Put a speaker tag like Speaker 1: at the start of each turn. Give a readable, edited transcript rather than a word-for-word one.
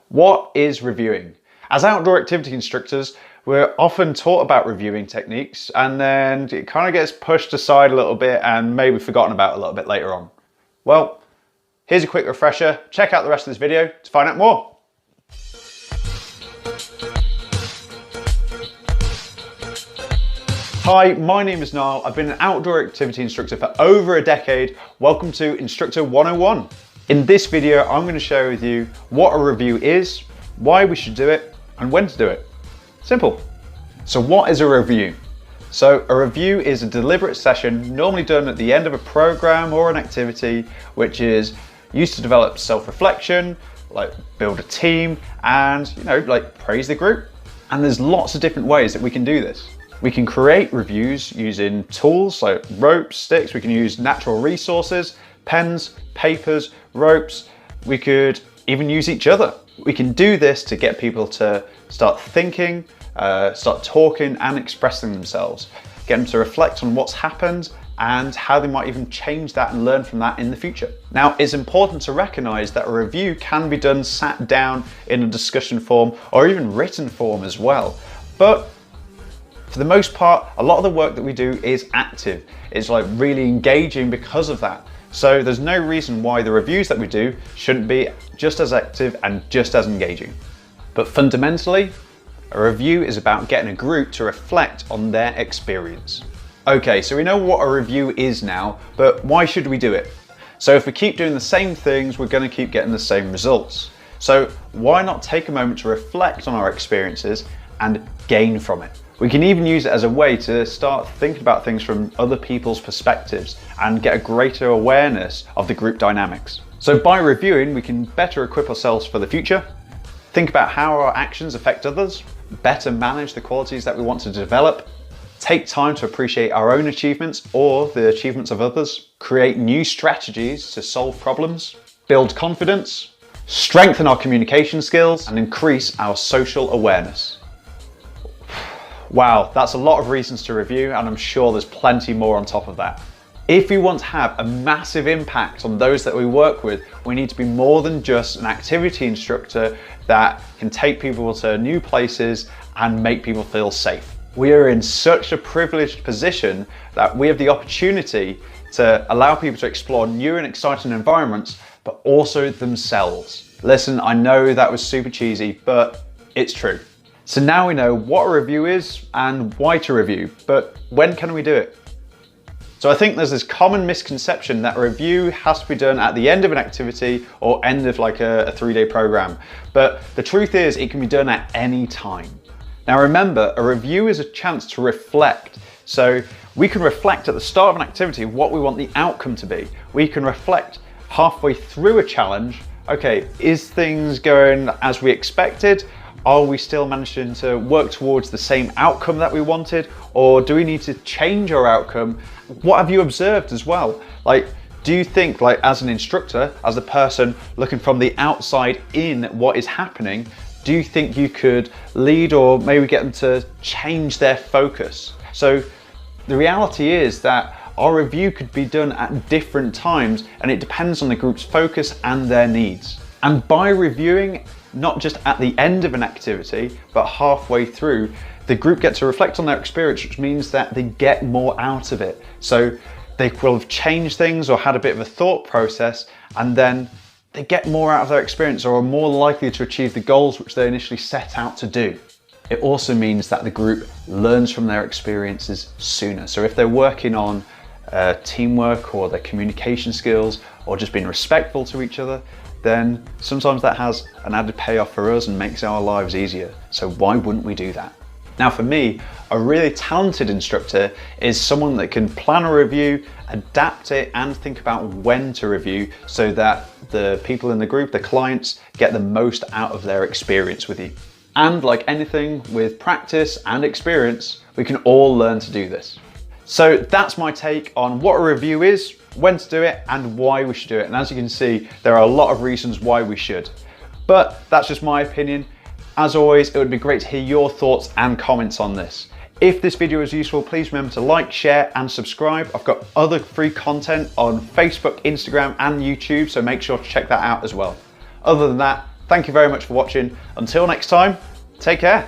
Speaker 1: What is reviewing? As outdoor activity instructors, we're often taught about reviewing techniques and then it kind of gets pushed aside a little bit and maybe forgotten about a little bit later on. Well, here's a quick refresher. Check out the rest of this video to find out more. Hi, my name is Niall. I've been an outdoor activity instructor for over a decade. Welcome to Instructor 101. In this video, I'm going to share with you what a review is, why we should do it, and when to do it. Simple. So what is a review? So a review is a deliberate session normally done at the end of a program or an activity, which is used to develop self-reflection, like build a team, and praise the group. And there's lots of different ways that we can do this. We can create reviews using tools like ropes, sticks. We can use natural resources, pens, papers, ropes. We could even use each other. We can do this to get people to start thinking, start talking and expressing themselves, get them to reflect on what's happened and how they might even change that and learn from that in the future. Now, it's important to recognize that a review can be done sat down in a discussion form or even written form as well. But for the most part, a lot of the work that we do is active. It's like really engaging because of that. So there's no reason why the reviews that we do shouldn't be just as active and just as engaging. But fundamentally, a review is about getting a group to reflect on their experience. Okay, so we know what a review is now, but why should we do it? So if we keep doing the same things, we're going to keep getting the same results. So why not take a moment to reflect on our experiences and gain from it? We can even use it as a way to start thinking about things from other people's perspectives and get a greater awareness of the group dynamics. So by reviewing, we can better equip ourselves for the future, think about how our actions affect others, better manage the qualities that we want to develop, take time to appreciate our own achievements or the achievements of others, create new strategies to solve problems, build confidence, strengthen our communication skills, and increase our social awareness. Wow, that's a lot of reasons to review, and I'm sure there's plenty more on top of that. If we want to have a massive impact on those that we work with, we need to be more than just an activity instructor that can take people to new places and make people feel safe. We are in such a privileged position that we have the opportunity to allow people to explore new and exciting environments, but also themselves. Listen, I know that was super cheesy, but it's true. So now we know what a review is and why to review, but when can we do it? So I think there's this common misconception that a review has to be done at the end of an activity or end of like a 3-day program. But the truth is it can be done at any time. Now remember, a review is a chance to reflect. So we can reflect at the start of an activity what we want the outcome to be. We can reflect halfway through a challenge. Okay, is things going as we expected? Are we still managing to work towards the same outcome that we wanted? Or do we need to change our outcome? What have you observed as well? Do you think, as an instructor, as a person looking from the outside in what is happening, do you think you could lead or maybe get them to change their focus? So the reality is that our review could be done at different times and it depends on the group's focus and their needs. And by reviewing, not just at the end of an activity, but halfway through, the group gets to reflect on their experience, which means that they get more out of it. So they will have changed things or had a bit of a thought process, and then they get more out of their experience or are more likely to achieve the goals which they initially set out to do. It also means that the group learns from their experiences sooner. So if they're working on teamwork or their communication skills or just being respectful to each other, then sometimes that has an added payoff for us and makes our lives easier. So why wouldn't we do that? Now for me, a really talented instructor is someone that can plan a review, adapt it, and think about when to review so that the people in the group, the clients, get the most out of their experience with you. And like anything with practice and experience, we can all learn to do this. So that's my take on what a review is, when to do it, and why we should do it. And as you can see, there are a lot of reasons why we should. But that's just my opinion. As always, it would be great to hear your thoughts and comments on this. If this video was useful, please remember to like, share, and subscribe. I've got other free content on Facebook, Instagram, and YouTube, so make sure to check that out as well. Other than that, Thank you very much for watching. Until next time, take care.